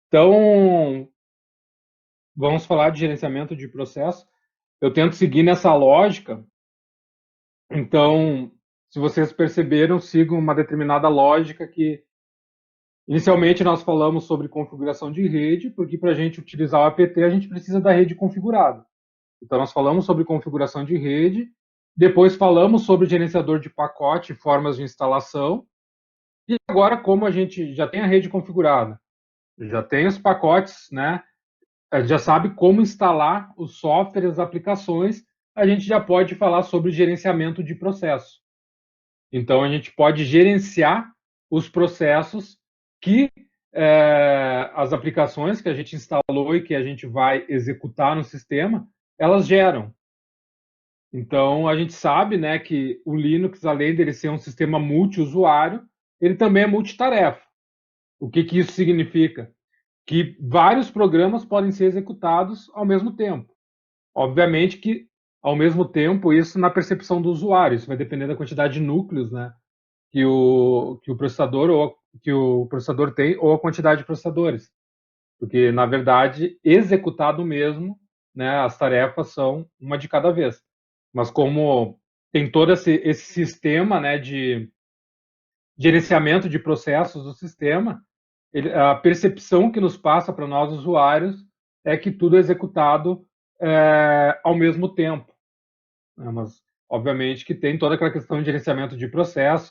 Então, vamos falar de gerenciamento de processo. Eu tento seguir nessa lógica. Então, se vocês perceberam, sigo uma determinada lógica que, inicialmente, nós falamos sobre configuração de rede, porque para a gente utilizar o apt, a gente precisa da rede configurada. Então, nós falamos sobre configuração de rede, depois falamos sobre gerenciador de pacote e formas de instalação, e agora, como a gente já tem a rede configurada, já tem os pacotes, né? A gente já sabe como instalar os softwares, as aplicações, a gente já pode falar sobre gerenciamento de processo. Então, a gente pode gerenciar os processos que as aplicações que a gente instalou e que a gente vai executar no sistema, elas geram. Então, a gente sabe, né, que o Linux, além dele ser um sistema multiusuário, ele também é multitarefa. O que, que isso significa? Que vários programas podem ser executados ao mesmo tempo. Obviamente que, ao mesmo tempo, isso na percepção do usuário, isso vai depender da quantidade de núcleos, né, que o processador ou que o processador tem ou a quantidade de processadores, porque na verdade executado mesmo, né, as tarefas são uma de cada vez. Mas como tem todo esse sistema, né, de gerenciamento de processos do sistema, a percepção que nos passa para nós usuários é que tudo é executado ao mesmo tempo, né? Mas obviamente que tem toda aquela questão de gerenciamento de processo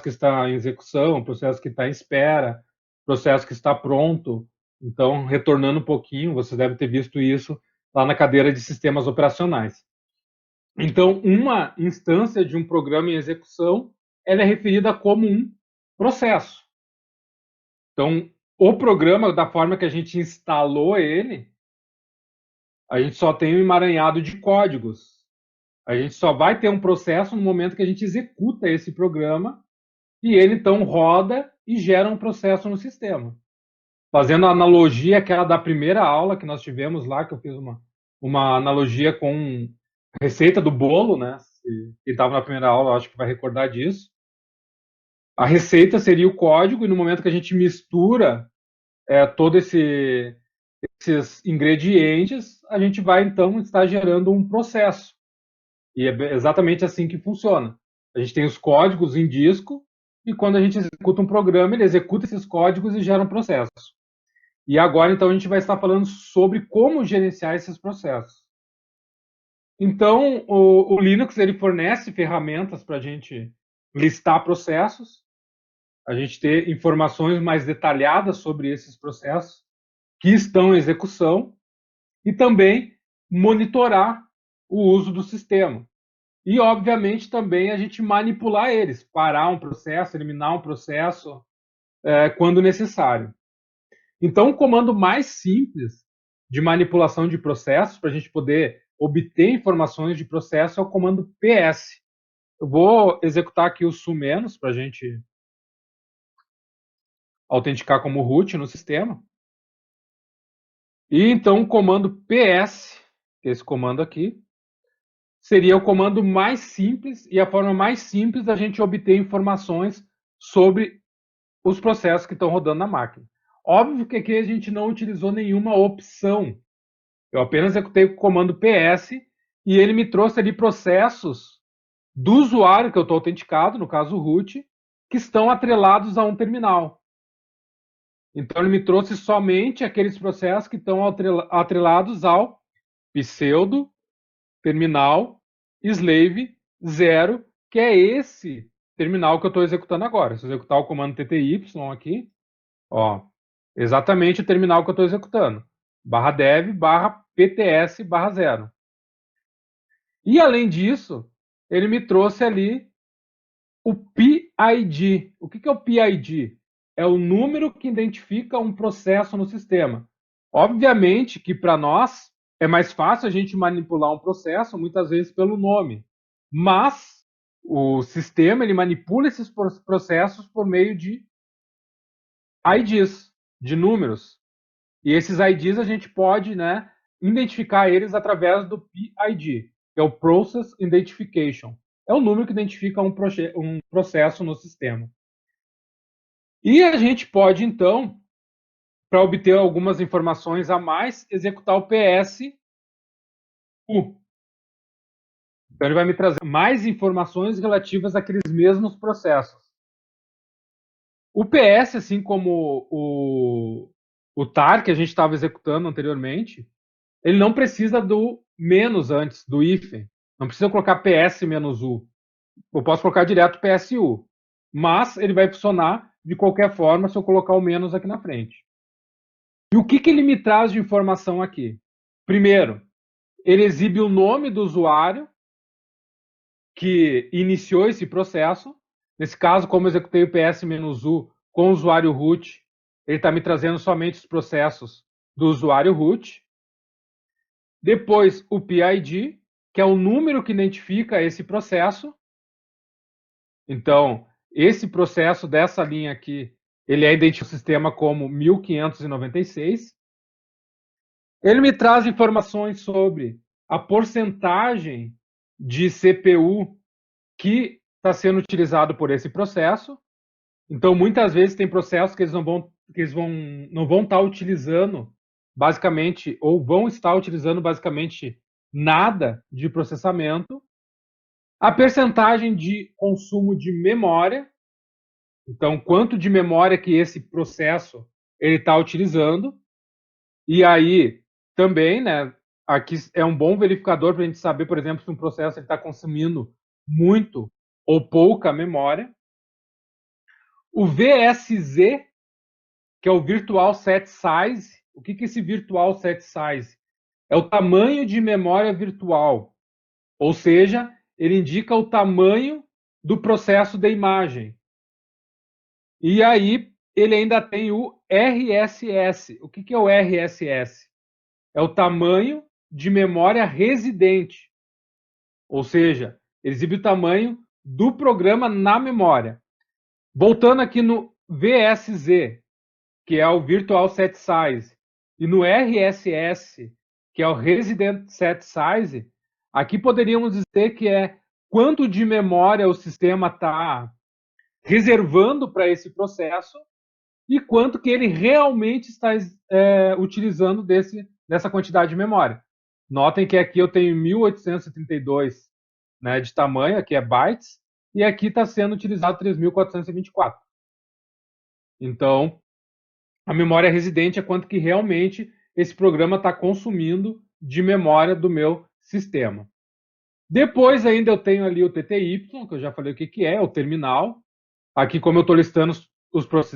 que está em execução, processo que está em espera, processo que está pronto. Então, retornando um pouquinho, você deve ter visto isso lá na cadeira de sistemas operacionais. Então, uma instância de um programa em execução, ela é referida como um processo. Então, o programa, da forma que a gente instalou ele, a gente só tem um emaranhado de códigos. A gente só vai ter um processo no momento que a gente executa esse programa e ele então roda e gera um processo no sistema. Fazendo a analogia aquela da primeira aula que nós tivemos lá, que eu fiz uma analogia com a receita do bolo, né? Quem estava na primeira aula, eu acho que vai recordar disso. A receita seria o código, e no momento que a gente mistura todos esses ingredientes, a gente vai então estar gerando um processo. E é exatamente assim que funciona. A gente tem os códigos em disco, e quando a gente executa um programa, ele executa esses códigos e gera um processo. E agora, então, a gente vai estar falando sobre como gerenciar esses processos. Então, o Linux ele fornece ferramentas para a gente listar processos, a gente ter informações mais detalhadas sobre esses processos que estão em execução e também monitorar o uso do sistema. E, obviamente, também a gente manipular eles, parar um processo, eliminar um processo quando necessário. Então, o comando mais simples de manipulação de processos, para a gente poder obter informações de processo, é o comando ps. Eu vou executar aqui o sumenos para a gente autenticar como root no sistema. E então o comando ps, que é esse comando aqui, seria o comando mais simples e a forma mais simples da gente obter informações sobre os processos que estão rodando na máquina. Óbvio que aqui a gente não utilizou nenhuma opção. Eu apenas executei o comando ps e ele me trouxe ali processos do usuário que eu estou autenticado, no caso o root, que estão atrelados a um terminal. Então ele me trouxe somente aqueles processos que estão atrelados ao pseudo terminal slave 0, que é esse terminal que eu estou executando agora. Se eu executar o comando tty aqui, ó, exatamente o terminal que eu estou executando. /dev /pts /0. E além disso, ele me trouxe ali o PID. O que é o PID? É o número que identifica um processo no sistema. Obviamente que para nós é mais fácil a gente manipular um processo, muitas vezes pelo nome. Mas o sistema ele manipula esses processos por meio de IDs, de números. E esses IDs a gente pode, né, identificar eles através do PID, que é o Process Identification. É o número que identifica um processo no sistema. E a gente pode, então, para obter algumas informações a mais, executar o PSU. Então, ele vai me trazer mais informações relativas àqueles mesmos processos. O PS, assim como o TAR, que a gente estava executando anteriormente, ele não precisa do menos antes, do hífen. Não precisa colocar PS menos U. Eu posso colocar direto PSU. Mas ele vai funcionar de qualquer forma se eu colocar o menos aqui na frente. E o que ele me traz de informação aqui? Primeiro, ele exibe o nome do usuário que iniciou esse processo. Nesse caso, como eu executei o PS-U com o usuário root, ele está me trazendo somente os processos do usuário root. Depois, o PID, que é o número que identifica esse processo. Então, esse processo dessa linha aqui, ele é identificado no sistema como 1596. Ele me traz informações sobre a porcentagem de CPU que está sendo utilizado por esse processo. Então, muitas vezes tem processos que eles não vão estar utilizando basicamente, ou vão estar utilizando basicamente nada de processamento. A percentagem de consumo de memória, então quanto de memória que esse processo ele está utilizando. E aí também, né, aqui é um bom verificador para a gente saber, por exemplo, se um processo está consumindo muito ou pouca memória. O VSZ, que é o Virtual Set Size. O que é esse Virtual Set Size? É o tamanho de memória virtual, ou seja, ele indica o tamanho do processo da imagem. E aí ele ainda tem o RSS. O que é o RSS? É o tamanho de memória residente, ou seja, ele exibe o tamanho do programa na memória. Voltando aqui no VSZ, que é o Virtual Set Size, e no RSS, que é o Resident Set Size, aqui poderíamos dizer que é quanto de memória o sistema está reservando para esse processo e quanto que ele realmente está utilizando dessa quantidade de memória. Notem que aqui eu tenho 1832, né, de tamanho, aqui é bytes, e aqui está sendo utilizado 3424. Então, a memória residente é quanto que realmente esse programa está consumindo de memória do meu sistema. Depois ainda eu tenho ali o TTY, que eu já falei o que é o terminal. Aqui, como eu estou listando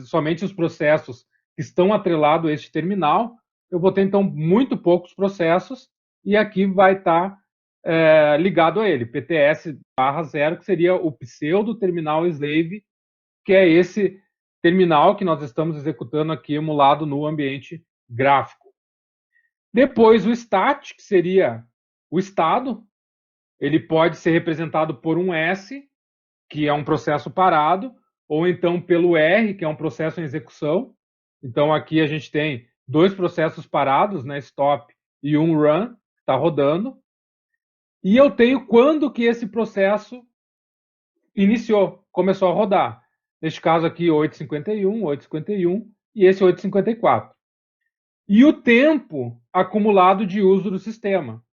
somente os processos que estão atrelados a este terminal, eu vou ter, então, muito poucos processos, e aqui vai estar ligado a ele, PTS/0, que seria o pseudo terminal slave, que é esse terminal que nós estamos executando aqui emulado no ambiente gráfico. Depois o stat, que seria o estado, ele pode ser representado por um S, que é um processo parado, ou então pelo R, que é um processo em execução. Então aqui a gente tem dois processos parados, né, stop e um run, que está rodando. E eu tenho quando que esse processo iniciou, começou a rodar. Neste caso aqui, 8h51, 8h51 e esse 8h54. E o tempo acumulado de uso do sistema.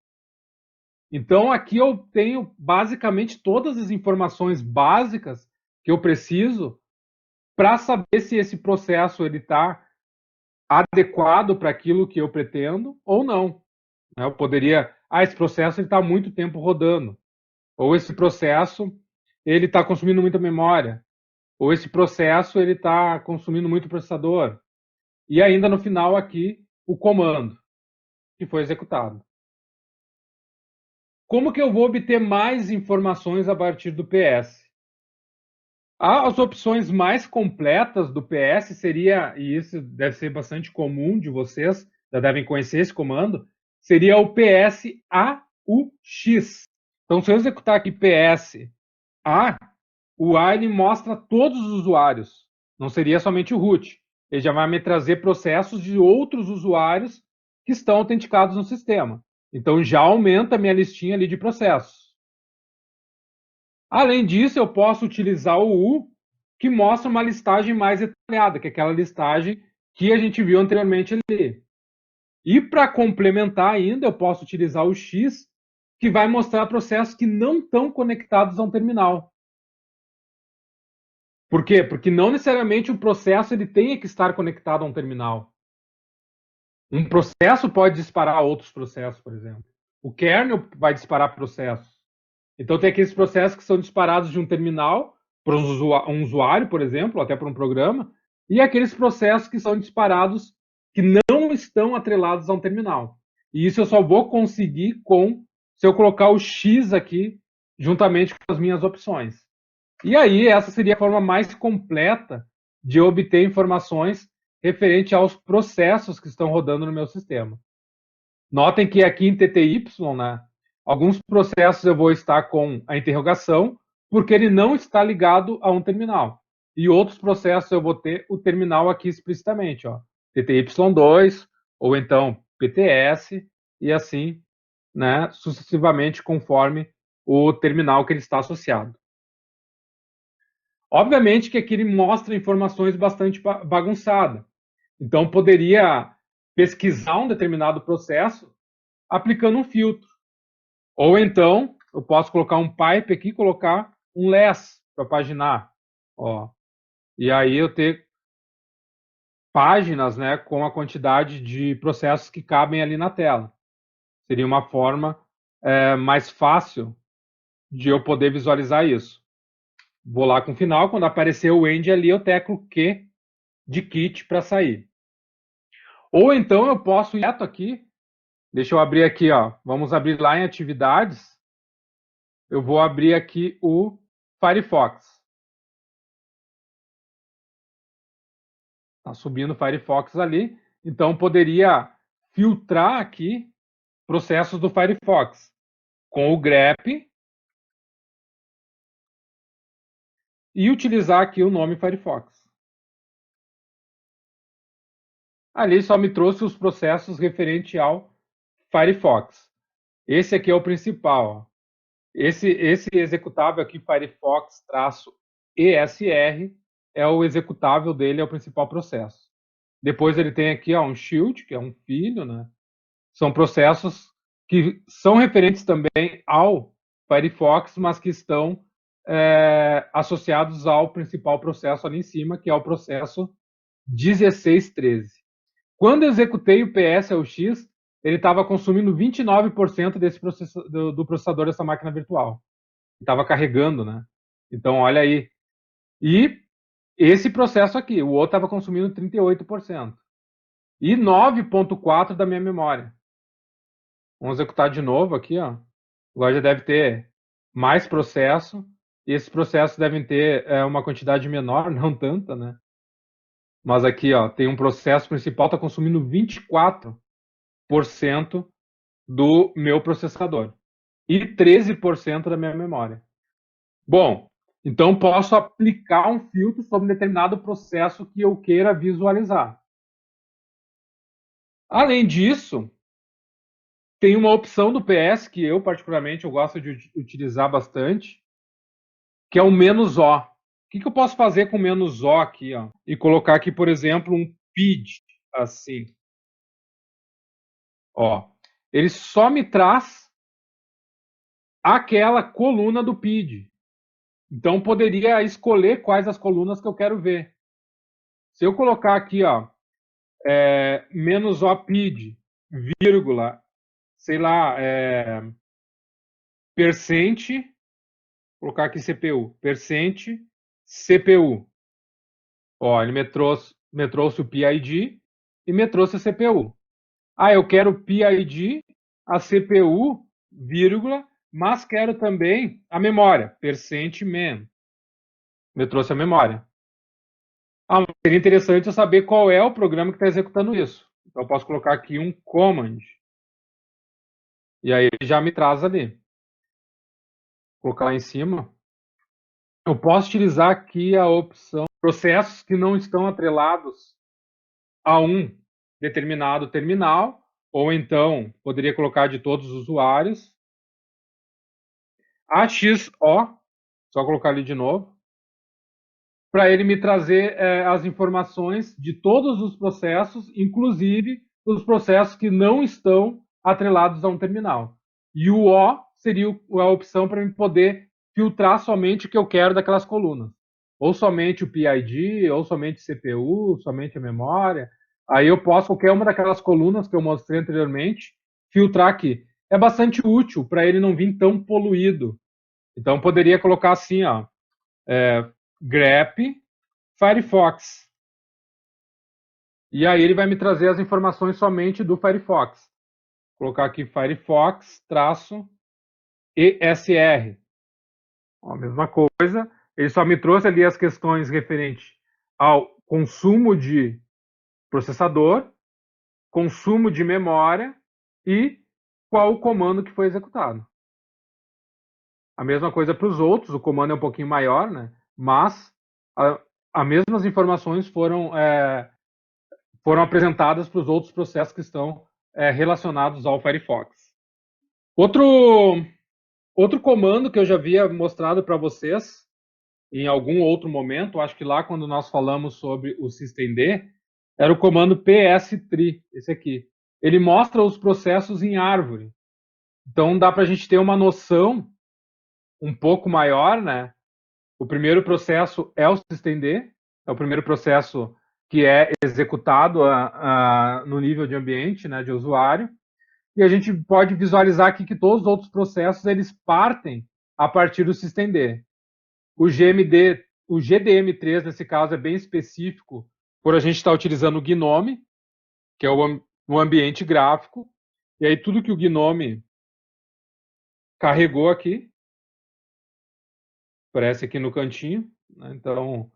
Então, aqui eu tenho basicamente todas as informações básicas que eu preciso para saber se esse processo está adequado para aquilo que eu pretendo ou não. Eu poderia, esse processo está muito tempo rodando, ou esse processo ele está consumindo muita memória, ou esse processo ele está consumindo muito processador. E ainda no final aqui, o comando que foi executado. Como que eu vou obter mais informações a partir do PS? As opções mais completas do PS seria, e isso deve ser bastante comum de vocês, já devem conhecer esse comando, seria o PS AUX. Então, se eu executar aqui PS A, o A ele mostra todos os usuários, não seria somente o root. Ele já vai me trazer processos de outros usuários que estão autenticados no sistema. Então já aumenta a minha listinha ali de processos. Além disso, eu posso utilizar o U, que mostra uma listagem mais detalhada, que é aquela listagem que a gente viu anteriormente ali. E para complementar ainda, eu posso utilizar o X, que vai mostrar processos que não estão conectados a um terminal. Por quê? Porque não necessariamente o processo ele tenha que estar conectado a um terminal. Um processo pode disparar outros processos, por exemplo. O kernel vai disparar processos. Então tem aqueles processos que são disparados de um terminal para um usuário, por exemplo, até para um programa, e aqueles processos que são disparados que não estão atrelados a um terminal. E isso eu só vou conseguir se eu colocar o X aqui juntamente com as minhas opções. E aí essa seria a forma mais completa de obter informações referente aos processos que estão rodando no meu sistema. Notem que aqui em TTY, né, alguns processos eu vou estar com a interrogação, porque ele não está ligado a um terminal. E outros processos eu vou ter o terminal aqui explicitamente, ó, TTY2, ou então PTS, e assim, né, sucessivamente conforme o terminal que ele está associado. Obviamente que aqui ele mostra informações bastante bagunçadas. Então, poderia pesquisar um determinado processo aplicando um filtro. Ou então, eu posso colocar um pipe aqui e colocar um less para paginar. Ó. E aí eu ter páginas, né, com a quantidade de processos que cabem ali na tela. Seria uma forma mais fácil de eu poder visualizar isso. Vou lá com o final, quando aparecer o end ali, eu teclo Q de kit para sair. Ou então eu posso ir direto aqui, deixa eu abrir aqui, ó, vamos abrir lá em atividades, eu vou abrir aqui o Firefox. Está subindo o Firefox ali, então poderia filtrar aqui processos do Firefox com o grep e utilizar aqui o nome Firefox. Ali só me trouxe os processos referente ao Firefox. Esse aqui é o principal. Ó. Esse executável aqui, Firefox-ESR, é o executável dele, é o principal processo. Depois ele tem aqui ó, um shield, que é um filho, né? São processos que são referentes também ao Firefox, mas que estão associados ao principal processo ali em cima, que é o processo 1613. Quando eu executei o PSLX, ele estava consumindo 29% do processador dessa máquina virtual. Estava carregando, né? Então, olha aí. E esse processo aqui, o outro estava consumindo 38%. E 9,4% da minha memória. Vamos executar de novo aqui, ó. Agora já deve ter mais processo. E esses processos devem ter uma quantidade menor, não tanta, né? Mas aqui, ó, tem um processo principal está consumindo 24% do meu processador e 13% da minha memória. Bom, então posso aplicar um filtro sobre um determinado processo que eu queira visualizar. Além disso, tem uma opção do PS que eu particularmente eu gosto de utilizar bastante, que é o "-o". O que eu posso fazer com "-o" aqui, ó? E colocar aqui, por exemplo, um PID, assim. Ó, ele só me traz aquela coluna do PID. Então, poderia escolher quais as colunas que eu quero ver. Se eu colocar aqui, ó, "-o PID, vírgula, sei lá, percent, colocar aqui CPU, percent, CPU. Ó, ele me trouxe o PID e me trouxe a CPU. Ah, eu quero o PID, a CPU, vírgula, mas quero também a memória, percent man. Me trouxe a memória. Ah, seria interessante eu saber qual é o programa que está executando isso. Então, eu posso colocar aqui um command. E aí ele já me traz ali. Vou colocar lá em cima. Eu posso utilizar aqui a opção processos que não estão atrelados a um determinado terminal, ou então poderia colocar de todos os usuários. AXO, só colocar ali de novo. para ele me trazer as informações de todos os processos, inclusive os processos que não estão atrelados a um terminal. E o O seria a opção para eu poder filtrar somente o que eu quero daquelas colunas. Ou somente o PID, ou somente CPU, somente a memória. Aí eu posso, qualquer uma daquelas colunas que eu mostrei anteriormente, filtrar aqui. É bastante útil para ele não vir tão poluído. Então poderia colocar assim, ó, grep Firefox. E aí ele vai me trazer as informações somente do Firefox. Vou colocar aqui Firefox-ESR. A mesma coisa. Ele só me trouxe ali as questões referentes ao consumo de processador, consumo de memória e qual o comando que foi executado. A mesma coisa para os outros, o comando é um pouquinho maior, né? Mas as mesmas informações foram apresentadas para os outros processos que estão relacionados ao Firefox. Outro comando que eu já havia mostrado para vocês em algum outro momento, acho que lá quando nós falamos sobre o systemd, era o comando pstree, esse aqui. Ele mostra os processos em árvore. Então dá para a gente ter uma noção um pouco maior, né? O primeiro processo é o systemd, é o primeiro processo que é executado no nível de ambiente, né, de usuário. E a gente pode visualizar aqui que todos os outros processos eles partem a partir do systemd. O GDM3 nesse caso é bem específico, por a gente estar utilizando o Gnome, que é o ambiente gráfico, e aí tudo que o Gnome carregou aqui aparece aqui no cantinho, né? Então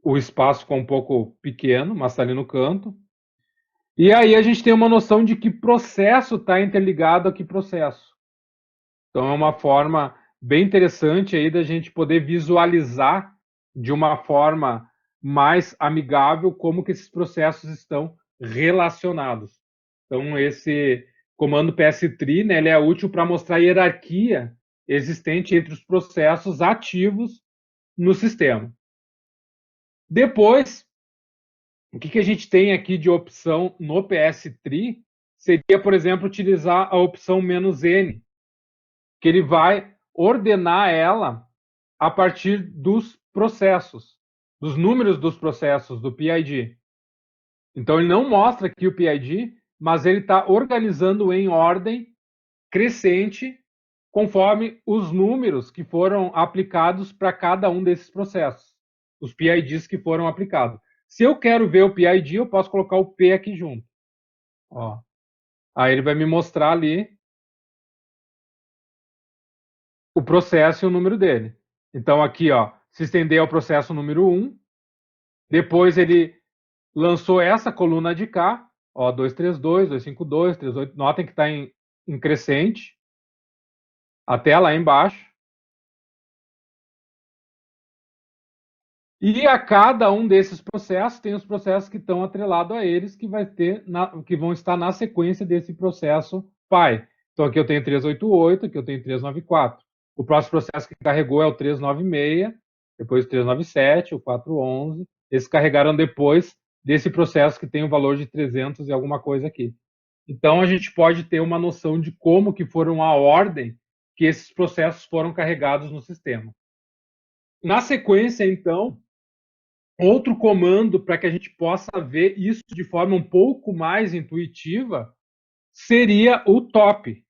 o espaço ficou um pouco pequeno, mas está ali no canto. E aí a gente tem uma noção de que processo está interligado a que processo. Então é uma forma bem interessante aí da gente poder visualizar de uma forma mais amigável como que esses processos estão relacionados. Então esse comando pstree, né, ele é útil para mostrar a hierarquia existente entre os processos ativos no sistema. Depois, o que a gente tem aqui de opção no pstree seria, por exemplo, utilizar a opção "-n", que ele vai ordenar ela a partir dos processos, dos números dos processos, do PID. Então ele não mostra aqui o PID, mas ele está organizando em ordem crescente conforme os números que foram aplicados para cada um desses processos, os PIDs que foram aplicados. Se eu quero ver o PID, eu posso colocar o P aqui junto. Ó. Aí ele vai me mostrar ali o processo e o número dele. Então aqui, ó, se estender ao processo número 1, depois ele lançou essa coluna de cá, ó, 232, 252, 38, notem que está em crescente, até lá embaixo. E a cada um desses processos tem os processos que estão atrelados a eles, que vão estar na sequência desse processo pai. Então aqui eu tenho 388, aqui eu tenho 394. O próximo processo que carregou é o 396, depois o 397, o 411. Esses carregaram depois desse processo que tem o valor de 300 e alguma coisa aqui. Então a gente pode ter uma noção de como que foram a ordem que esses processos foram carregados no sistema. Na sequência, então, outro comando para que a gente possa ver isso de forma um pouco mais intuitiva seria o top.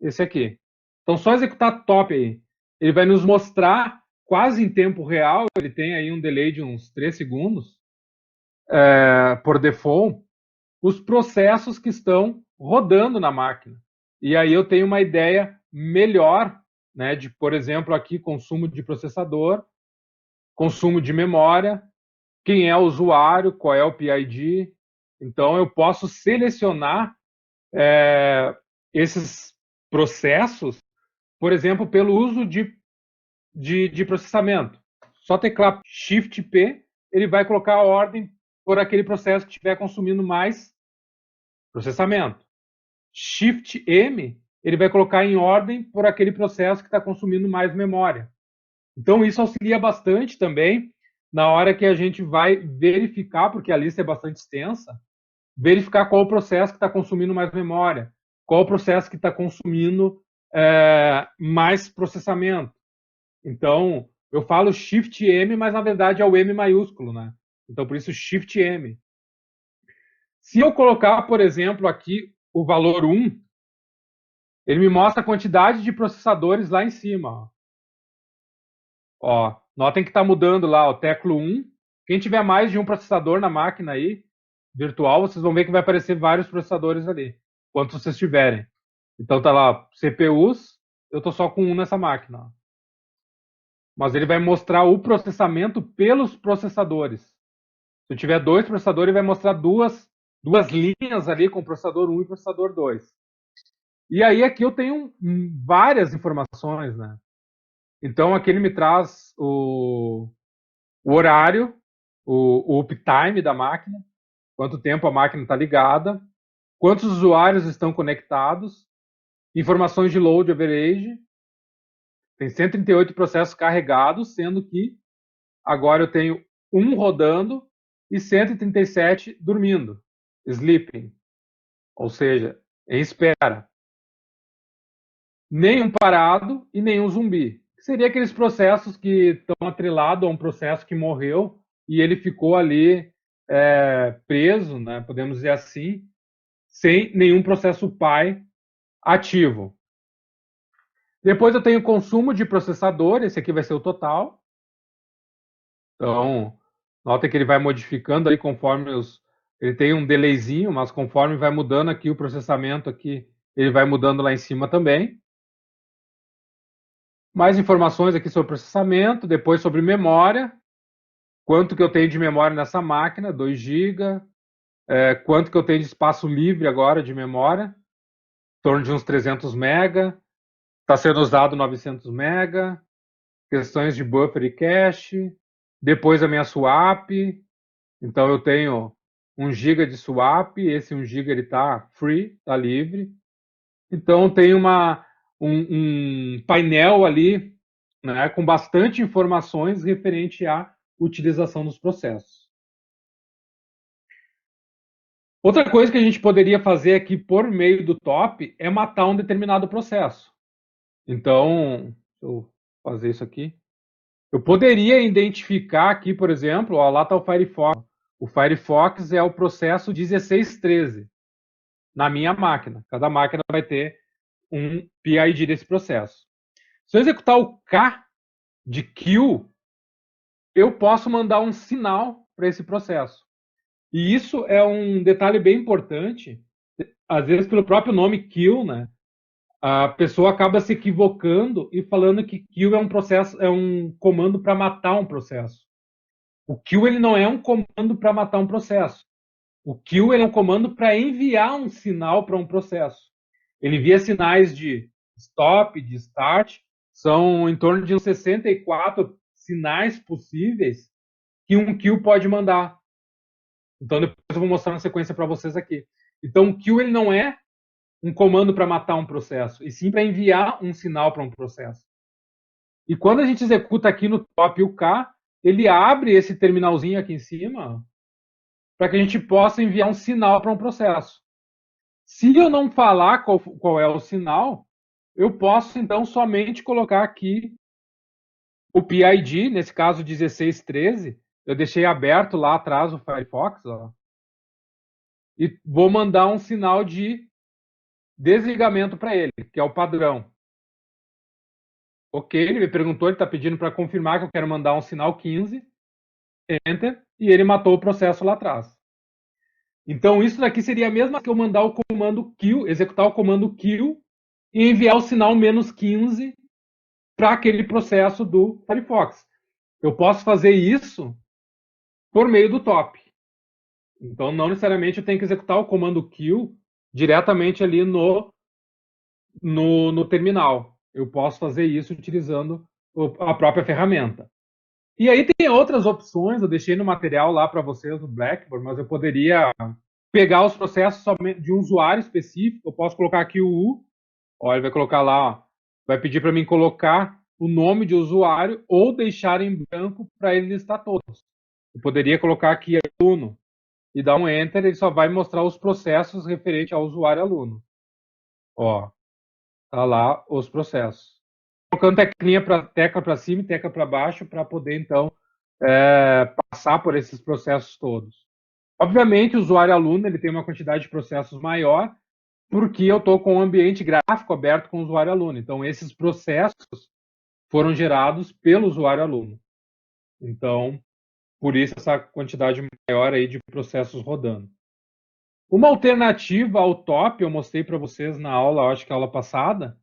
Esse aqui. Então, só executar top aí. Ele vai nos mostrar quase em tempo real, ele tem aí um delay de uns 3 segundos, por default, os processos que estão rodando na máquina. E aí eu tenho uma ideia melhor, né, de, por exemplo, aqui consumo de processador, consumo de memória, quem é o usuário, qual é o PID. Então, eu posso selecionar esses processos, por exemplo, pelo uso de processamento. Só teclar Shift-P, ele vai colocar a ordem por aquele processo que estiver consumindo mais processamento. Shift-M, ele vai colocar em ordem por aquele processo que está consumindo mais memória. Então, isso auxilia bastante também na hora que a gente vai verificar, porque a lista é bastante extensa, verificar qual o processo que está consumindo mais memória, qual o processo que está consumindo mais processamento. Então, eu falo Shift M, mas na verdade é o M maiúsculo, né? Então, por isso Shift M. Se eu colocar, por exemplo, aqui o valor 1, ele me mostra a quantidade de processadores lá em cima. Ó, notem que está mudando lá o teclo 1. Quem tiver mais de um processador na máquina aí, virtual, vocês vão ver que vai aparecer vários processadores ali, quantos vocês tiverem. Então tá lá, CPUs, eu tô só com um nessa máquina. Ó. Mas ele vai mostrar o processamento pelos processadores. Se eu tiver dois processadores, ele vai mostrar duas linhas ali com o processador 1 e o processador 2. E aí aqui eu tenho várias informações, né? Então aqui ele me traz o horário, o uptime da máquina, quanto tempo a máquina está ligada, quantos usuários estão conectados, informações de load average, tem 138 processos carregados, sendo que agora eu tenho um rodando e 137 dormindo, sleeping, ou seja, em espera. Nenhum parado e nenhum zumbi. Seria aqueles processos que estão atrelados a um processo que morreu e ele ficou ali preso, né, podemos dizer assim, sem nenhum processo pai ativo. Depois eu tenho consumo de processador, esse aqui vai ser o total. Então, nota que ele vai modificando aí conforme ele tem um delayzinho, mas conforme vai mudando aqui o processamento aqui, ele vai mudando lá em cima também. Mais informações aqui sobre processamento, depois sobre memória, quanto que eu tenho de memória nessa máquina, 2 GB, quanto que eu tenho de espaço livre agora de memória, em torno de uns 300 MB, está sendo usado 900 MB, questões de buffer e cache, depois a minha swap, então eu tenho 1 GB de swap, esse 1 GB ele está free, está livre, então tem um painel ali, né, com bastante informações referente à utilização dos processos. Outra coisa que a gente poderia fazer aqui por meio do top é matar um determinado processo. Então, deixa eu fazer isso aqui. Eu poderia identificar aqui, por exemplo, ó, lá está o Firefox. O Firefox é o processo 1613 na minha máquina. Cada máquina vai ter um PID desse processo. Se eu executar o K de kill, eu posso mandar um sinal para esse processo. E isso é um detalhe bem importante. Às vezes, pelo próprio nome kill, né, a pessoa acaba se equivocando e falando que kill é um processo, é um comando para matar um processo. O kill ele não é um comando para matar um processo. O kill ele é um comando para enviar um sinal para um processo. Ele envia sinais de stop, de start, são em torno de uns 64 sinais possíveis que um kill pode mandar. Então depois eu vou mostrar na sequência para vocês aqui. Então o kill ele não é um comando para matar um processo, e sim para enviar um sinal para um processo. E quando a gente executa aqui no top o K, ele abre esse terminalzinho aqui em cima para que a gente possa enviar um sinal para um processo. Se eu não falar qual é o sinal, eu posso então somente colocar aqui o PID, nesse caso 1613, eu deixei aberto lá atrás o Firefox, ó, e vou mandar um sinal de desligamento para ele, que é o padrão. Ok, ele me perguntou, ele está pedindo para confirmar que eu quero mandar um sinal 15, Enter, e ele matou o processo lá atrás. Então isso daqui seria a mesma que eu mandar o comando kill, executar o comando kill e enviar o sinal -15 para aquele processo do Firefox. Eu posso fazer isso por meio do top. Então não necessariamente eu tenho que executar o comando kill diretamente ali no terminal. Eu posso fazer isso utilizando a própria ferramenta. E aí tem outras opções, eu deixei no material lá para vocês no Blackboard, mas eu poderia pegar os processos somente de um usuário específico, eu posso colocar aqui o U, ó, ele vai colocar lá, ó, vai pedir para mim colocar o nome de usuário ou deixar em branco para ele listar todos. Eu poderia colocar aqui aluno e dar um enter, ele só vai mostrar os processos referentes ao usuário aluno. Ó, tá lá os processos. Colocando tecla para cima e tecla para baixo para poder, então, passar por esses processos todos. Obviamente, o usuário aluno ele tem uma quantidade de processos maior, porque eu estou com um ambiente gráfico aberto com o usuário aluno. Então, esses processos foram gerados pelo usuário aluno. Então, por isso essa quantidade maior aí de processos rodando. Uma alternativa ao top, eu mostrei para vocês na aula, acho que a aula passada,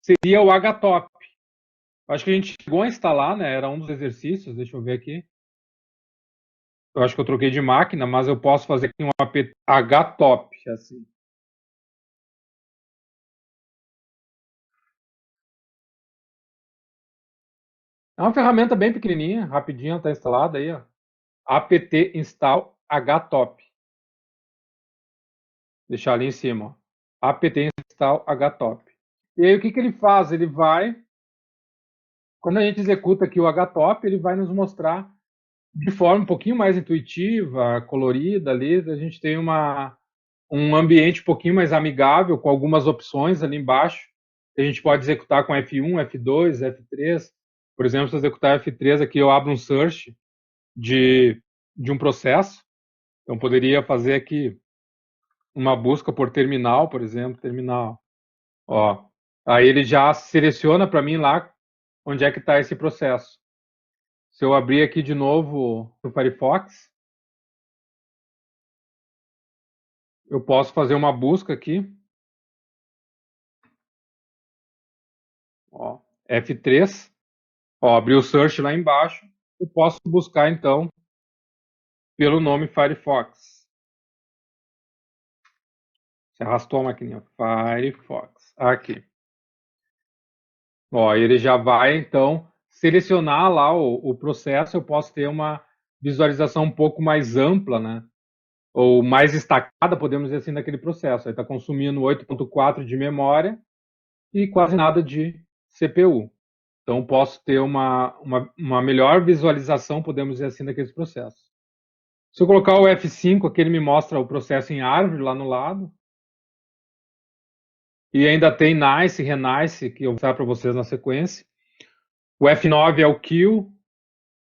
seria o HTOP. Acho que a gente chegou a instalar, né? Era um dos exercícios, deixa eu ver aqui. Eu acho que eu troquei de máquina, mas eu posso fazer aqui um apt HTOP, assim. É uma ferramenta bem pequenininha, rapidinho, está instalada aí, ó. apt install HTOP. Deixar ali em cima, ó. apt install HTOP. E aí o que ele faz? Ele vai, quando a gente executa aqui o HTOP, ele vai nos mostrar de forma um pouquinho mais intuitiva, colorida ali, a gente tem um ambiente um pouquinho mais amigável, com algumas opções ali embaixo, que a gente pode executar com F1, F2, F3. Por exemplo, se eu executar F3 aqui, eu abro um search de um processo. Então, poderia fazer aqui uma busca por terminal, por exemplo, terminal. Ó, aí ele já seleciona para mim lá onde é que está esse processo. Se eu abrir aqui de novo o Firefox, eu posso fazer uma busca aqui. Ó, F3. Ó, abri o search lá embaixo. Eu posso buscar, então, pelo nome Firefox. Você arrastou a maquininha. Firefox. Aqui. Ó, ele já vai, então, selecionar lá o processo. Eu posso ter uma visualização um pouco mais ampla, né? Ou mais destacada, podemos dizer assim, daquele processo. Ele está consumindo 8.4 de memória e quase nada de CPU. Então, posso ter uma melhor visualização, podemos dizer assim, daqueles processos. Se eu colocar o F5 aqui, ele me mostra o processo em árvore lá no lado. E ainda tem nice, renice, que eu vou mostrar para vocês na sequência. O F9 é o kill,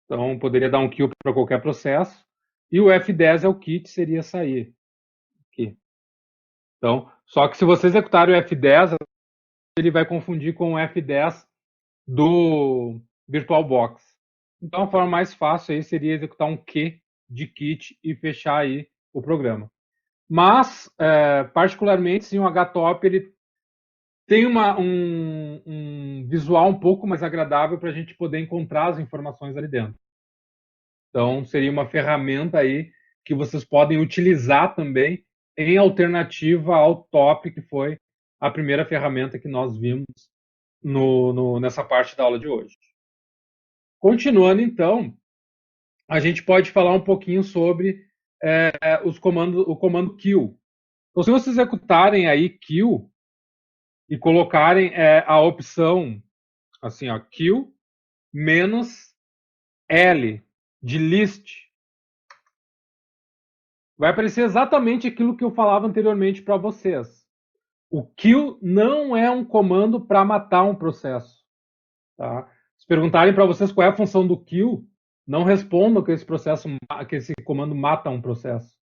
então poderia dar um kill para qualquer processo. E o F10 é o kit, seria sair. Aqui. Então, só que se você executar o F10, ele vai confundir com o F10 do VirtualBox. Então, a forma mais fácil aí seria executar um Q de kit e fechar aí o programa. Mas, particularmente, sim, o HTOP ele tem um visual um pouco mais agradável para a gente poder encontrar as informações ali dentro. Então, seria uma ferramenta aí que vocês podem utilizar também em alternativa ao top, que foi a primeira ferramenta que nós vimos nessa parte da aula de hoje. Continuando, então, a gente pode falar um pouquinho sobre o comando kill. Então, se vocês executarem aí kill e colocarem a opção assim, ó, kill menos L de list, vai aparecer exatamente aquilo que eu falava anteriormente para vocês. O kill não é um comando para matar um processo. Tá? Se perguntarem para vocês qual é a função do kill, não respondam que esse comando mata um processo.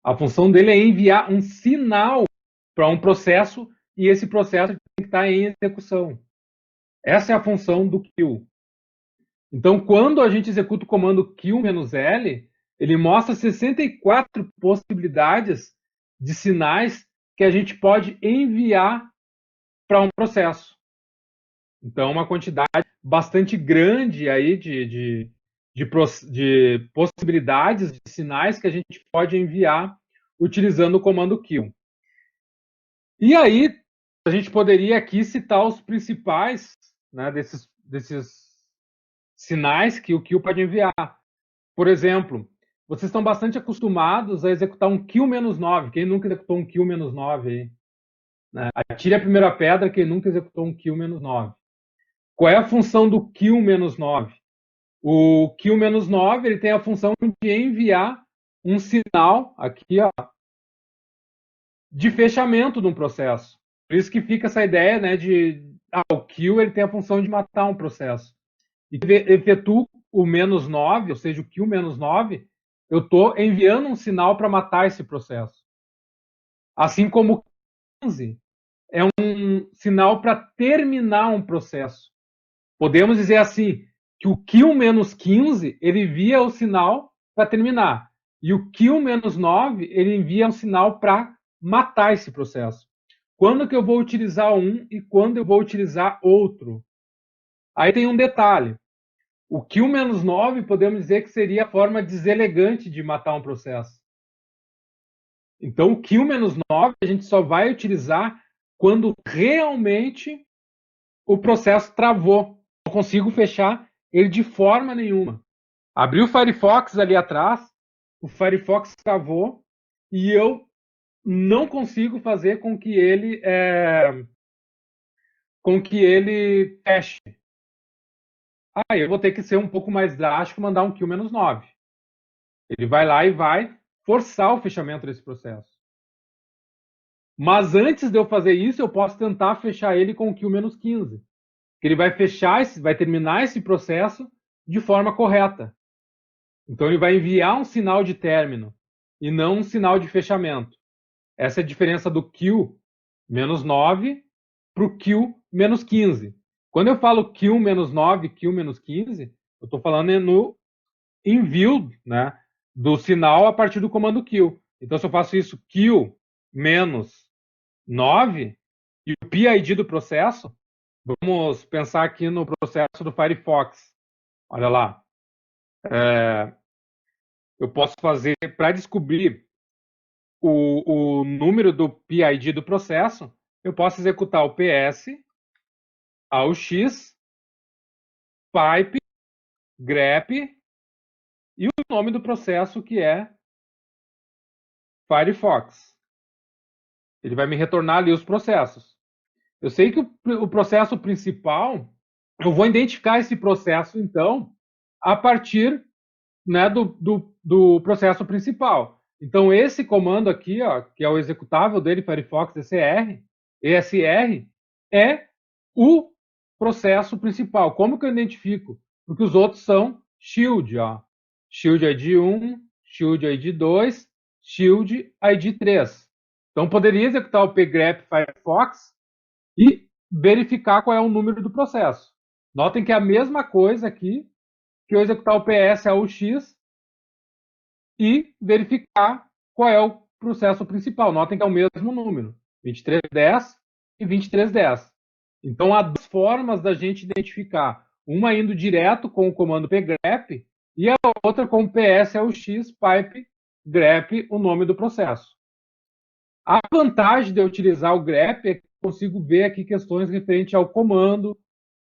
A função dele é enviar um sinal para um processo e esse processo tem que estar em execução. Essa é a função do kill. Então, quando a gente executa o comando kill-L, ele mostra 64 possibilidades de sinais que a gente pode enviar para um processo. Então, uma quantidade bastante grande aí de possibilidades de sinais que a gente pode enviar utilizando o comando kill. E aí, a gente poderia aqui citar os principais, né, desses sinais que o kill pode enviar. Por exemplo, vocês estão bastante acostumados a executar um kill-9. Quem nunca executou um kill-9 aí? Né? Atire a primeira pedra, quem nunca executou um kill-9. Qual é a função do Q-9? O Q-9 ele tem a função de enviar um sinal aqui, ó, de fechamento de um processo. Por isso que fica essa ideia, né, o Q ele tem a função de matar um processo. E efetuo o -9, ou seja, o Q-9, eu estou enviando um sinal para matar esse processo. Assim como o 15 é um sinal para terminar um processo. Podemos dizer assim, que o Q-15 ele envia o sinal para terminar. E o Q-9 ele envia um sinal para matar esse processo. Quando que eu vou utilizar um e quando eu vou utilizar outro? Aí tem um detalhe. O Q-9 podemos dizer que seria a forma deselegante de matar um processo. Então o Q-9 a gente só vai utilizar quando realmente o processo travou. Não consigo fechar ele de forma nenhuma. Abri o Firefox ali atrás, o Firefox travou e eu não consigo fazer com que ele feche. Aí eu vou ter que ser um pouco mais drástico, mandar um Q-9. Ele vai lá e vai forçar o fechamento desse processo. Mas antes de eu fazer isso, eu posso tentar fechar ele com o Q-15. Que ele vai fechar, vai terminar esse processo de forma correta. Então ele vai enviar um sinal de término e não um sinal de fechamento. Essa é a diferença do Q-9 para o Q-15. Quando eu falo Q-9, Q-15, eu estou falando no envio, né, do sinal a partir do comando Q. Então, se eu faço isso Q-9 e o PID do processo, vamos pensar aqui no processo do Firefox. Olha lá. Eu posso fazer, para descobrir o número do PID do processo, eu posso executar o PS, AUX, pipe, grep e o nome do processo que é Firefox. Ele vai me retornar ali os processos. Eu sei que o processo principal, eu vou identificar esse processo, então, a partir, né, do processo principal. Então, esse comando aqui, ó, que é o executável dele, Firefox ESR, é o processo principal. Como que eu identifico? Porque os outros são shield, ó. Shield ID 1, shield ID 2, shield ID 3. Então, poderia executar o pgrep Firefox e verificar qual é o número do processo. Notem que é a mesma coisa aqui que eu executar o PS AUX e verificar qual é o processo principal. Notem que é o mesmo número, 2310 e 2310. Então, há duas formas da gente identificar. Uma indo direto com o comando pgrep e a outra com o PS AUX pipe grep, o nome do processo. A vantagem de eu utilizar o grep é que eu consigo ver aqui questões referentes ao comando,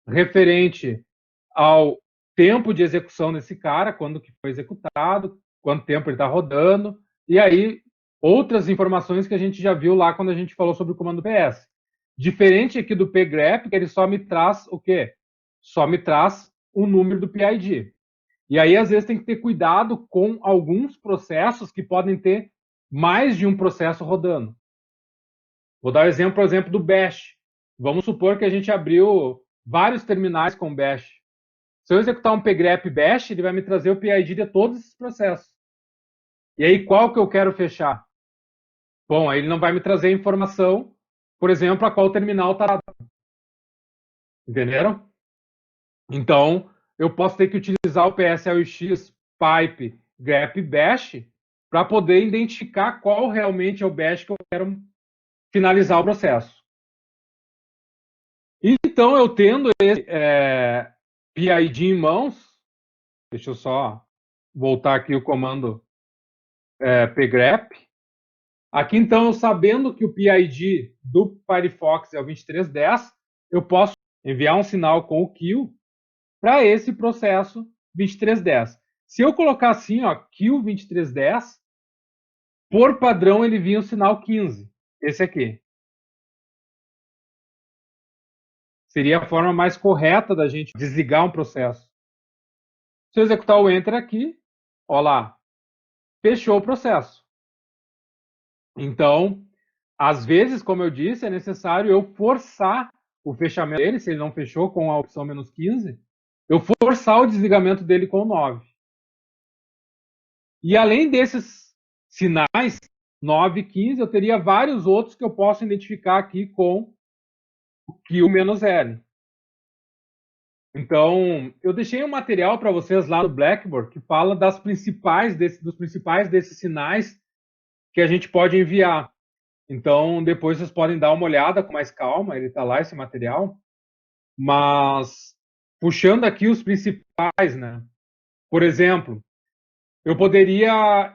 referente ao tempo de execução desse cara, quando que foi executado, quanto tempo ele está rodando, e aí outras informações que a gente já viu lá quando a gente falou sobre o comando PS. Diferente aqui do pgrep, que ele só me traz o quê? Só me traz o número do PID. E aí, às vezes, tem que ter cuidado com alguns processos que podem ter mais de um processo rodando. Vou dar o exemplo, por exemplo, do Bash. Vamos supor que a gente abriu vários terminais com Bash. Se eu executar um pgrep bash, ele vai me trazer o PID de todos esses processos. E aí, qual que eu quero fechar? Bom, aí ele não vai me trazer informação, por exemplo, a qual terminal está. Entenderam? Então, eu posso ter que utilizar o PSLX pipe grep bash para poder identificar qual realmente é o bash que eu quero finalizar o processo. Então, eu tendo esse PID em mãos, deixa eu só voltar aqui o comando pgrep. Aqui, então, eu sabendo que o PID do Firefox é o 2310, eu posso enviar um sinal com o kill para esse processo 2310. Se eu colocar assim, ó, kill 2310, por padrão ele vinha o sinal 15, esse aqui. Seria a forma mais correta da gente desligar um processo. Se eu executar o Enter aqui, ó lá, fechou o processo. Então, às vezes, como eu disse, é necessário eu forçar o fechamento dele, se ele não fechou com a opção -15, eu forçar o desligamento dele com o 9. E além desses sinais, 9 e 15, eu teria vários outros que eu posso identificar aqui com o Q-L. Então, eu deixei um material para vocês lá no Blackboard que fala dos principais desses sinais que a gente pode enviar. Então, depois vocês podem dar uma olhada com mais calma, ele está lá, esse material. Mas, puxando aqui os principais, né? Por exemplo, eu poderia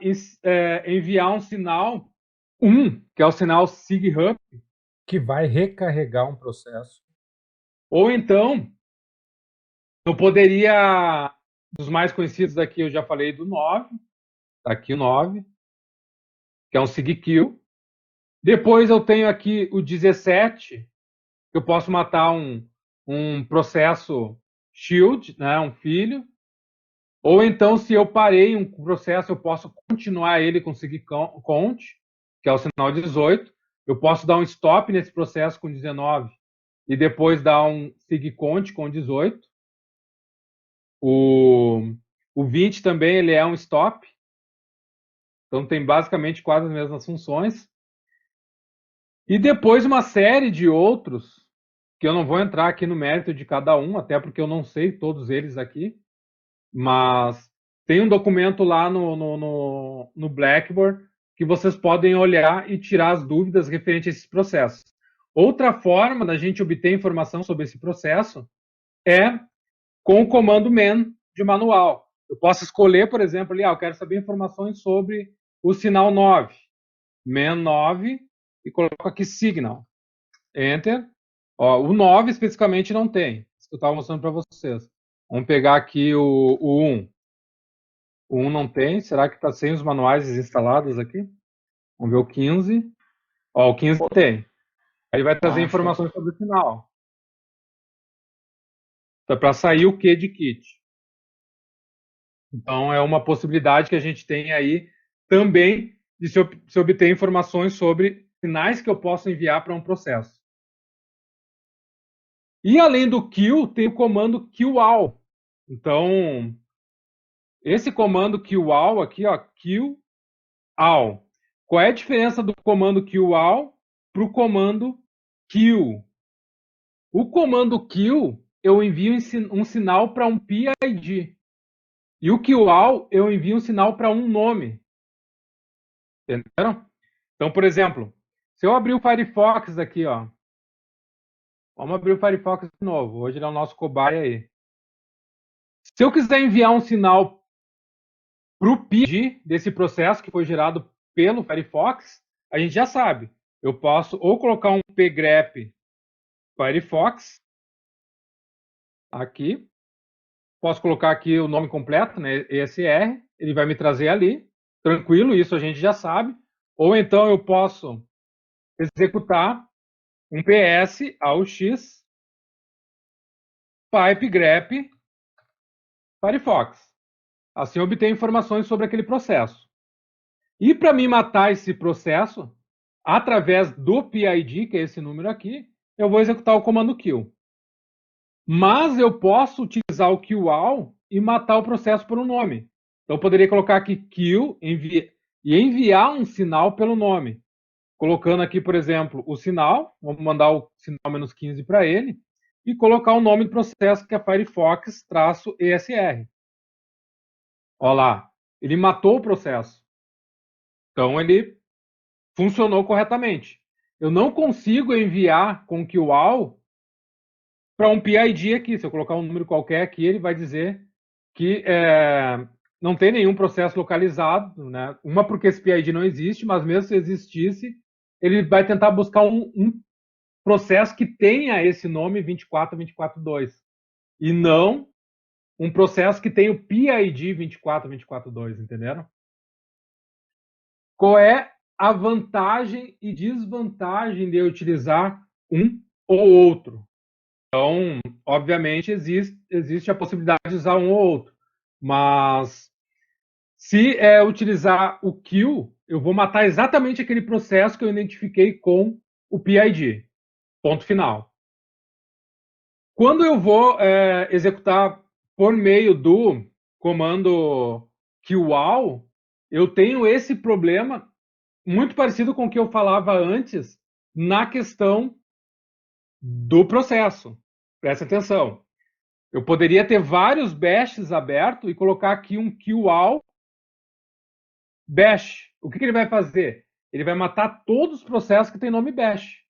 enviar um sinal 1, que é o sinal SIGHUP, Que vai recarregar um processo. ou então eu poderia, dos mais conhecidos aqui, eu já falei do 9, tá aqui o 9, que é um SIGKILL. Depois eu tenho aqui o 17, que eu posso matar um processo shield, né, um filho. Ou então, se eu parei um processo, eu posso continuar ele com SIGCOUNT, que é o sinal 18. Eu posso dar um stop nesse processo com 19 e depois dar um SIGCOUNT com 18. O 20 também ele é um stop. Então tem basicamente quase as mesmas funções. E depois uma série de outros, que eu não vou entrar aqui no mérito de cada um, até porque eu não sei todos eles aqui, mas tem um documento lá no Blackboard que vocês podem olhar e tirar as dúvidas referentes a esses processos. Outra forma da gente obter informação sobre esse processo é com o comando man de manual. Eu posso escolher, por exemplo, ali, eu quero saber informações sobre o sinal 9. Man 9 e coloco aqui signal. Enter. Ó, o 9 especificamente não tem. Isso que eu estava mostrando para vocês. Vamos pegar aqui o 1. O 1 não tem. Será que está sem os manuais instalados aqui? Vamos ver o 15. Ó, o 15 tem. Aí vai trazer informações sobre o sinal. Então, para sair o Q de kit. Então, é uma possibilidade que a gente tem aí também de se obter informações sobre sinais que eu posso enviar para um processo. E além do kill, tem o comando QAll. Então, esse comando QAll aqui, ó, QAll. Qual é a diferença do comando QAll para o comando kill? O comando kill, eu envio um sinal para um PID. E o QAll, eu envio um sinal para um nome. Entenderam? Então, por exemplo, se eu abrir o Firefox aqui, ó. Vamos abrir o Firefox de novo. Hoje ele é o nosso cobaia aí. Se eu quiser enviar um sinal para o PID desse processo que foi gerado pelo Firefox, a gente já sabe. Eu posso ou colocar um pgrep Firefox aqui. Posso colocar aqui o nome completo, né? ESR. Ele vai me trazer ali. Tranquilo, isso a gente já sabe. Ou então eu posso executar um PS AUX pipe grep Firefox. Assim eu obtenho informações sobre aquele processo. E para me matar esse processo, através do PID, que é esse número aqui, eu vou executar o comando kill. Mas eu posso utilizar o QAll e matar o processo por um nome. Então eu poderia colocar aqui kill e enviar um sinal pelo nome. Colocando aqui, por exemplo, o sinal, vamos mandar o sinal -15 para ele, e colocar o nome do processo que é Firefox-ESR. Olha lá, ele matou o processo. Então ele funcionou corretamente. Eu não consigo enviar com QAll para um PID aqui. Se eu colocar um número qualquer aqui, ele vai dizer que não tem nenhum processo localizado, né? Uma porque esse PID não existe, mas mesmo se existisse, ele vai tentar buscar um processo que tenha esse nome 24242 e não um processo que tenha o PID 24242, entenderam? Qual é a vantagem e desvantagem de eu utilizar um ou outro? Então, obviamente, existe a possibilidade de usar um ou outro. Mas se utilizar o kill, eu vou matar exatamente aquele processo que eu identifiquei com o PID. Ponto final. Quando eu vou executar por meio do comando QAll, eu tenho esse problema muito parecido com o que eu falava antes na questão do processo. Presta atenção. Eu poderia ter vários bashes abertos e colocar aqui um QAll bash. O que ele vai fazer? Ele vai matar todos os processos que tem nome bash.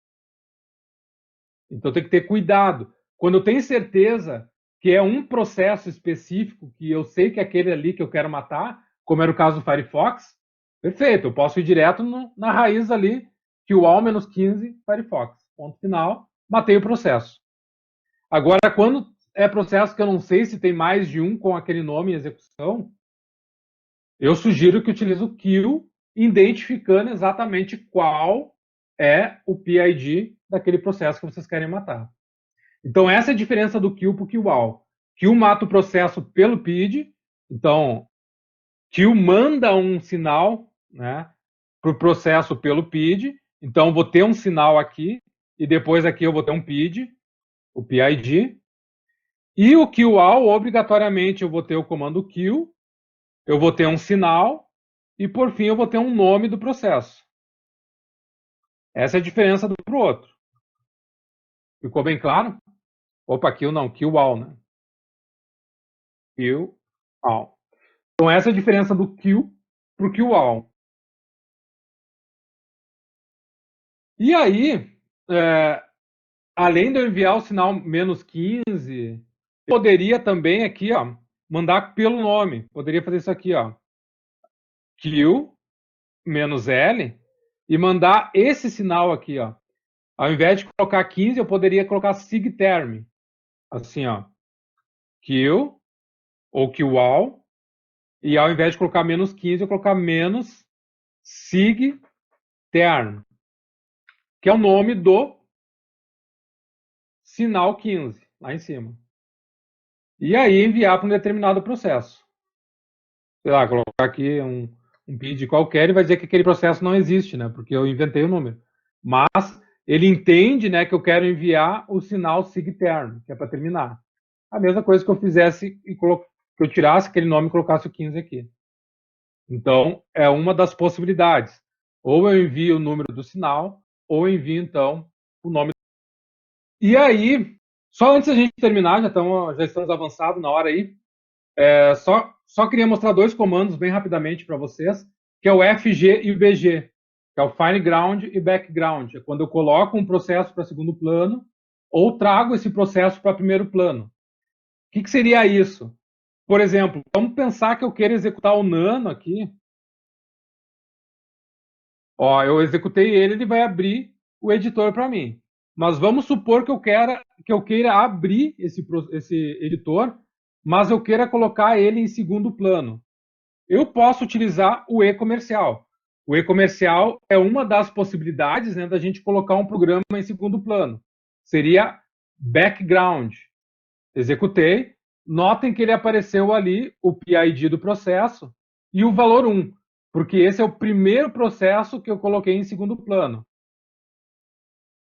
Então tem que ter cuidado. Quando eu tenho certeza que é um processo específico, que eu sei que é aquele ali que eu quero matar, como era o caso do Firefox, perfeito, eu posso ir direto na raiz ali, QAll-15 Firefox. Ponto final, matei o processo. Agora, quando é processo que eu não sei se tem mais de um com aquele nome em execução, eu sugiro que utilize o kill, identificando exatamente qual é o PID daquele processo que vocês querem matar. Então, essa é a diferença do kill para o QAll. Kill mata o processo pelo PID, então, kill manda um sinal, né, para o processo pelo PID, então vou ter um sinal aqui, e depois aqui eu vou ter um PID, o PID, e o QAll, obrigatoriamente, eu vou ter o comando kill, eu vou ter um sinal, e por fim eu vou ter um nome do processo. Essa é a diferença do para o outro. Ficou bem claro? Opa, kill não, QAll, né? QAll. Então essa é a diferença do kill para o QAll. E aí, além de eu enviar o sinal -15, poderia também aqui, ó, mandar pelo nome. Poderia fazer isso aqui, ó, kill -L, e mandar esse sinal aqui, ó. Ao invés de colocar 15, eu poderia colocar sigterm. Assim, ó, kill ou QAll, e ao invés de colocar -15, eu colocar -sigterm, que é o nome do sinal 15, lá em cima. E aí enviar para um determinado processo. Sei lá, colocar aqui um PID qualquer e vai dizer que aquele processo não existe, né? Porque eu inventei o número. Mas ele entende, né, que eu quero enviar o sinal sigterm, que é para terminar. A mesma coisa que eu fizesse e que eu tirasse aquele nome e colocasse o 15 aqui. Então, é uma das possibilidades. Ou eu envio o número do sinal, ou eu envio, então, o nome. E aí, só antes da gente terminar, já estamos avançados na hora aí, só queria mostrar dois comandos bem rapidamente para vocês, que é o FG e o BG, que é o Foreground e Background. É quando eu coloco um processo para segundo plano ou trago esse processo para primeiro plano. O que seria isso? Por exemplo, vamos pensar que eu queira executar o Nano aqui. Ó, eu executei ele vai abrir o editor para mim. Mas vamos supor que eu queira abrir esse editor, mas eu queira colocar ele em segundo plano. Eu posso utilizar o e-comercial. O e-comercial é uma das possibilidades, né, da gente colocar um programa em segundo plano. Seria background. Executei. Notem que ele apareceu ali o PID do processo e o valor 1, porque esse é o primeiro processo que eu coloquei em segundo plano.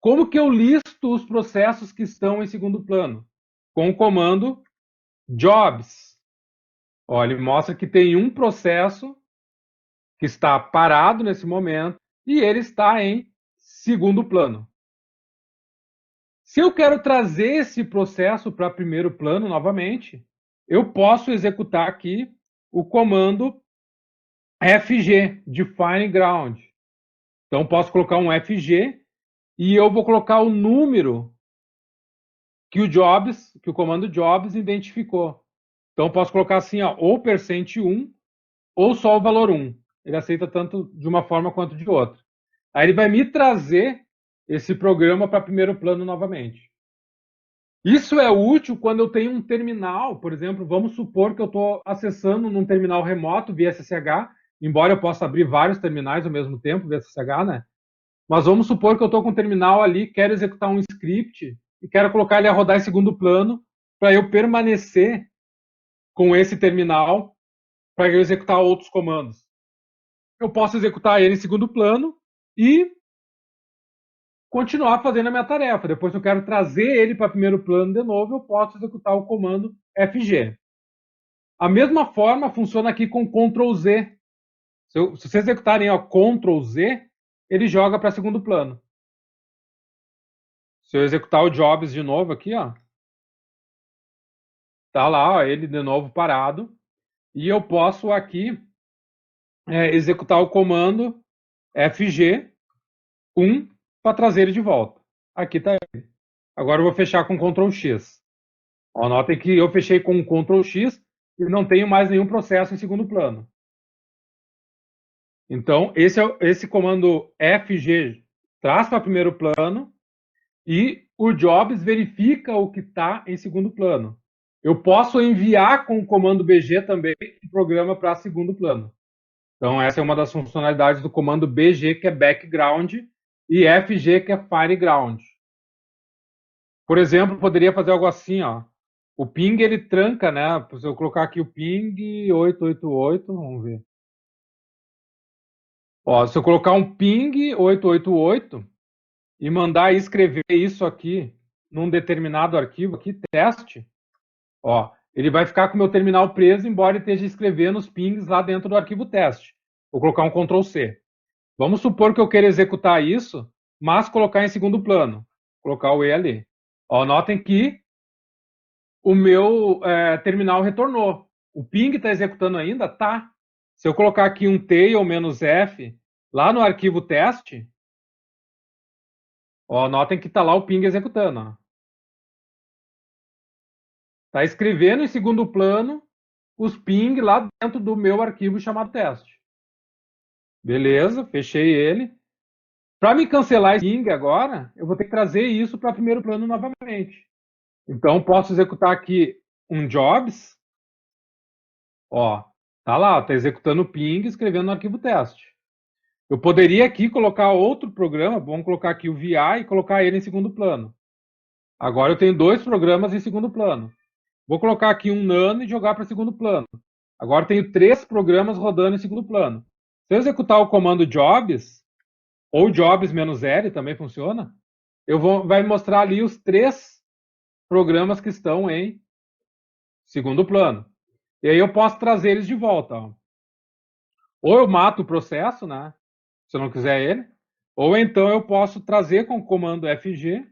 Como que eu listo os processos que estão em segundo plano? Com o comando jobs. Ó, ele mostra que tem um processo que está parado nesse momento e ele está em segundo plano. Se eu quero trazer esse processo para primeiro plano novamente, eu posso executar aqui o comando FG, Define Ground. Então, posso colocar um FG e eu vou colocar o número que o comando jobs identificou. Então, posso colocar assim, ó, ou %1 ou só o valor 1. Ele aceita tanto de uma forma quanto de outra. Aí ele vai me trazer esse programa para primeiro plano novamente. Isso é útil quando eu tenho um terminal, por exemplo, vamos supor que eu estou acessando num terminal remoto via SSH, embora eu possa abrir vários terminais ao mesmo tempo via SSH, né? Mas vamos supor que eu estou com um terminal ali, quero executar um script e quero colocar ele a rodar em segundo plano para eu permanecer com esse terminal para eu executar outros comandos. Eu posso executar ele em segundo plano e continuar fazendo a minha tarefa. Depois, se eu quero trazer ele para primeiro plano de novo, eu posso executar o comando FG. A mesma forma funciona aqui com Ctrl Z. Se vocês executarem Ctrl Z, ele joga para segundo plano. Se eu executar o Jobs de novo aqui, ó, tá lá, ó, ele de novo parado. E eu posso aqui executar o comando FG1 para trazer ele de volta. Aqui está ele. Agora eu vou fechar com Ctrl X. Ó, notem que eu fechei com Ctrl X e não tenho mais nenhum processo em segundo plano. Então, esse comando FG traz para primeiro plano e o Jobs verifica o que está em segundo plano. Eu posso enviar com o comando BG também um programa para segundo plano. Então, essa é uma das funcionalidades do comando BG, que é background, e FG, que é fireground. Por exemplo, poderia fazer algo assim, ó. O ping, ele tranca, né? Se eu colocar aqui o ping 888, vamos ver. Ó, se eu colocar um ping 888 e mandar escrever isso aqui num determinado arquivo aqui, teste, ó, ele vai ficar com o meu terminal preso, embora ele esteja escrevendo os pings lá dentro do arquivo teste. Vou colocar um Ctrl C. Vamos supor que eu queira executar isso, mas colocar em segundo plano. Colocar o E ali. Ó, notem que o meu terminal retornou. O ping está executando ainda? Tá. Se eu colocar aqui um tail "-f lá no arquivo teste, ó, notem que está lá o ping executando. Está escrevendo em segundo plano os ping lá dentro do meu arquivo chamado teste. Beleza, fechei ele. Para me cancelar esse ping agora, eu vou ter que trazer isso para primeiro plano novamente. Então, posso executar aqui um jobs. Ó, tá lá, tá executando o ping, escrevendo no arquivo teste. Eu poderia aqui colocar outro programa, vamos colocar aqui o VI e colocar ele em segundo plano. Agora eu tenho dois programas em segundo plano. Vou colocar aqui um nano e jogar para segundo plano. Agora tenho três programas rodando em segundo plano. Se eu executar o comando jobs, ou jobs-l também funciona, vai mostrar ali os três programas que estão em segundo plano. E aí eu posso trazer eles de volta. Ó. Ou eu mato o processo, né? Se eu não quiser ele. Ou então eu posso trazer com o comando FG.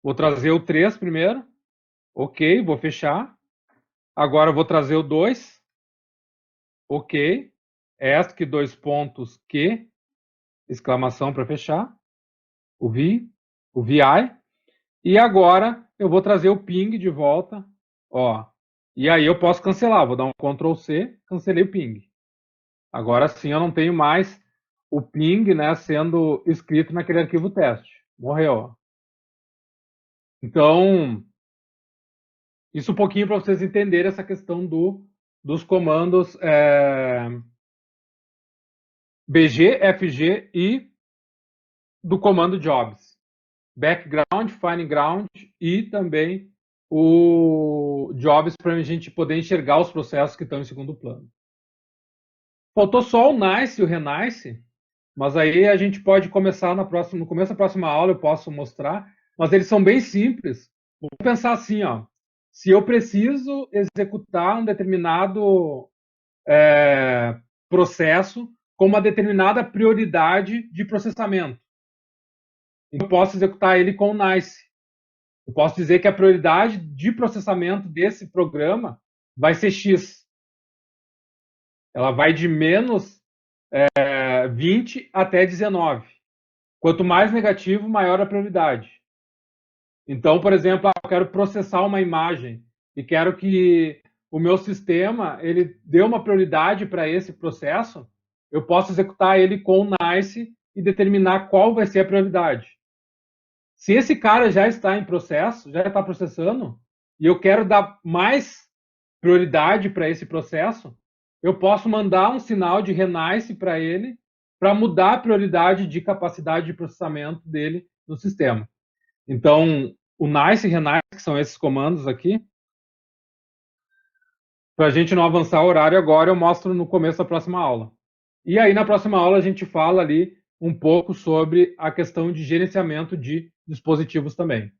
Vou trazer o 3 primeiro. Ok, vou fechar. Agora eu vou trazer o 2. Ok. ESC 2 pontos Q. Exclamação para fechar. O VI. E agora eu vou trazer o ping de volta. Ó. E aí eu posso cancelar. Vou dar um Ctrl C. Cancelei o ping. Agora sim eu não tenho mais o ping, né, sendo escrito naquele arquivo teste. Morreu. Então, isso um pouquinho para vocês entenderem essa questão dos comandos BG, FG e do comando jobs. Background, fineground e também o jobs para a gente poder enxergar os processos que estão em segundo plano. Faltou só o nice e o renice, mas aí a gente pode começar no começo da próxima aula, eu posso mostrar, mas eles são bem simples. Vamos pensar assim, ó, se eu preciso executar um determinado processo com uma determinada prioridade de processamento, eu posso executar ele com o nice. Eu posso dizer que a prioridade de processamento desse programa vai ser X. Ela vai de menos 20 até 19. Quanto mais negativo, maior a prioridade. Então, por exemplo, eu quero processar uma imagem e quero que o meu sistema ele dê uma prioridade para esse processo, eu posso executar ele com o nice e determinar qual vai ser a prioridade. Se esse cara já está em processo, já está processando, e eu quero dar mais prioridade para esse processo, eu posso mandar um sinal de renice para ele para mudar a prioridade de capacidade de processamento dele no sistema. Então, o nice e renice, que são esses comandos aqui, para a gente não avançar o horário agora, eu mostro no começo da próxima aula. E aí, na próxima aula, a gente fala ali um pouco sobre a questão de gerenciamento de dispositivos também.